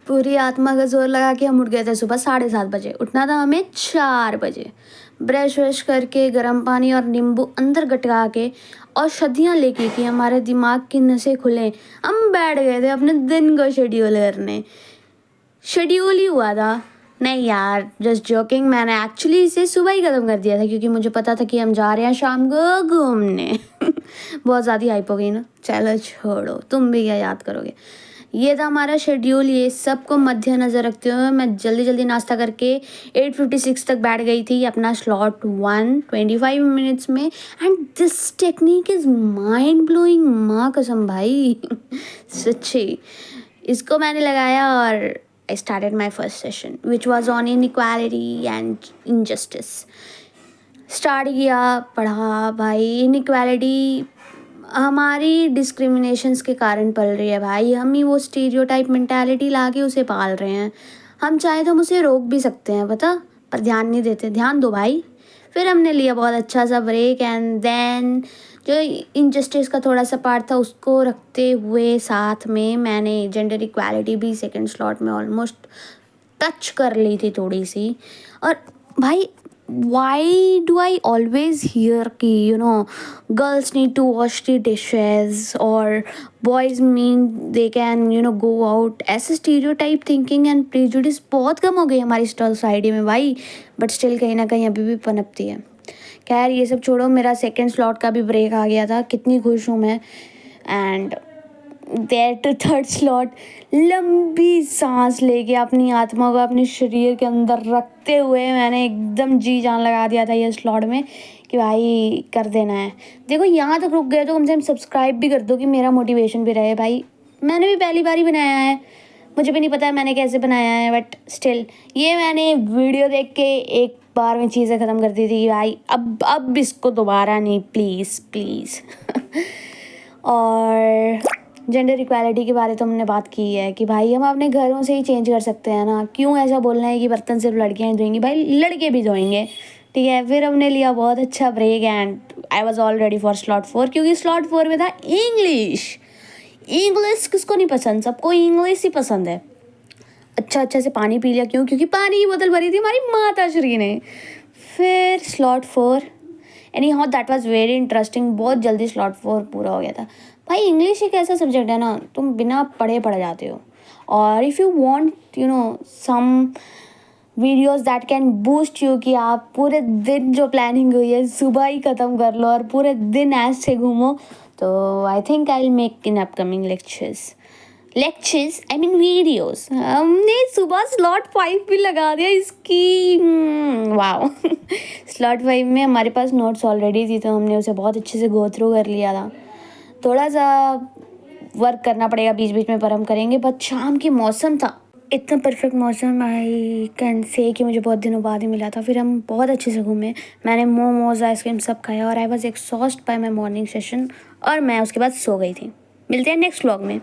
पूरी आत्मा का जोर लगा के हम उठ गए थे सुबह 7:30 बजे। उठना था हमें 4 बजे। ब्रश व्रश करके गर्म पानी और नींबू अंदर गटका के और सदियाँ लेके कि हमारे दिमाग की नसें खुलें, हम बैठ गए थे अपने दिन को शेड्यूल करने। शेड्यूल ही हुआ था। नहीं यार, जस्ट जोकिंग। मैंने एक्चुअली इसे सुबह ही ख़त्म कर दिया था क्योंकि मुझे पता था कि हम जा रहे हैं शाम को घूमने। बहुत ज़्यादा हाइप हो गई ना, चलो छोड़ो, तुम भी क्या याद करोगे। ये था हमारा शेड्यूल। ये सबको मद्देनज़र रखते हुए मैं जल्दी जल्दी नाश्ता करके 8:56 तक बैठ गई थी अपना स्लॉट 1:25 में। And this technique is mind blowing, माँ कसम भाई। सच्ची इसको मैंने लगाया और I started my first session which was on inequality and injustice. Start किया, पढ़ा भाई। इनइक्वालिटी हमारी डिस्क्रिमिनेशंस के कारण पल रही है भाई। हम ही वो स्टीरियोटाइप मेंटालिटी ला के उसे पाल रहे हैं। हम चाहे तो हम उसे रोक भी सकते हैं पता, पर ध्यान नहीं देते। ध्यान दो भाई। फिर हमने लिया बहुत अच्छा सा ब्रेक एंड देन जो इनजस्टिस का थोड़ा सा पार्ट था उसको रखते हुए साथ में मैंने जेंडर इक्वालिटी भी सेकंड स्लॉट में ऑलमोस्ट टच कर ली थी थोड़ी सी। और भाई why do I always hear कि girls need to wash the dishes or boys mean they can go out। ऐसे stereotype thinking and prejudice बहुत कम हो गई हमारी सोसाइटी में भाई, बट स्टिल कहीं ना कहीं अभी भी पनपती है। खैर ये सब छोड़ो, मेरा सेकेंड स्लॉट का भी ब्रेक आ गया था, कितनी खुश हूँ मैं। And there to third slot, लंबी सांस लेके अपनी आत्मा को अपने शरीर के अंदर रखते हुए मैंने एकदम जी जान लगा दिया था ये स्लॉट में कि भाई कर देना है। देखो यहाँ तक रुक गए तो कम से कम सब्सक्राइब भी कर दो कि मेरा मोटिवेशन भी रहे भाई। मैंने भी पहली बार ही बनाया है, मुझे भी नहीं पता है मैंने कैसे बनाया है, बट स्टिल ये मैंने वीडियो देख के एक बार में चीज़ें ख़त्म कर दी थी कि भाई अब इसको दोबारा नहीं, प्लीज़ प्लीज़। और जेंडर इक्वालिटी के बारे तो हमने बात की है कि भाई हम अपने घरों से ही चेंज कर सकते हैं ना। क्यों ऐसा बोलना है कि बर्तन सिर्फ लड़कियां ही धोएंगी, भाई लड़के भी धोएंगे। ठीक है, फिर हमने लिया बहुत अच्छा break and I was all ready for slot 4 क्योंकि स्लॉट 4 में था इंग्लिश। इंग्लिश किसको नहीं पसंद, सबको इंग्लिश ही पसंद है। अच्छा से पानी पी लिया, क्योंकि पानी की बोतल भरी थी हमारी माता श्री ने। फिर slot 4 any how that was very interesting. बहुत जल्दी स्लॉट 4 पूरा हो गया था भाई। इंग्लिश एक ऐसा सब्जेक्ट है ना, तुम बिना पढ़े पढ़ जाते हो। और if you want some videos that can boost you कि आप पूरे दिन जो प्लानिंग हुई है सुबह ही ख़त्म कर लो और पूरे दिन ऐसे से घूमो, तो I think I will make in upcoming lectures I mean videos. हमने सुबह स्लॉट 5 भी लगा दिया इसकी। वाओ। स्लॉट 5 में हमारे पास नोट्स ऑलरेडी थी तो हमने उसे बहुत अच्छे से गो थ्रू कर लिया था। थोड़ा सा वर्क करना पड़ेगा बीच बीच में, पर हम करेंगे। बहुत शाम की मौसम था, इतना परफेक्ट मौसम आई कैन से कि मुझे बहुत दिनों बाद ही मिला था। फिर हम बहुत अच्छे से घूमे, मैंने मोमोज आइसक्रीम सब खाया और I was exhaust bye my morning session और मैं उसके बाद सो गई थी। मिलते हैं नेक्स्ट व्लॉग में।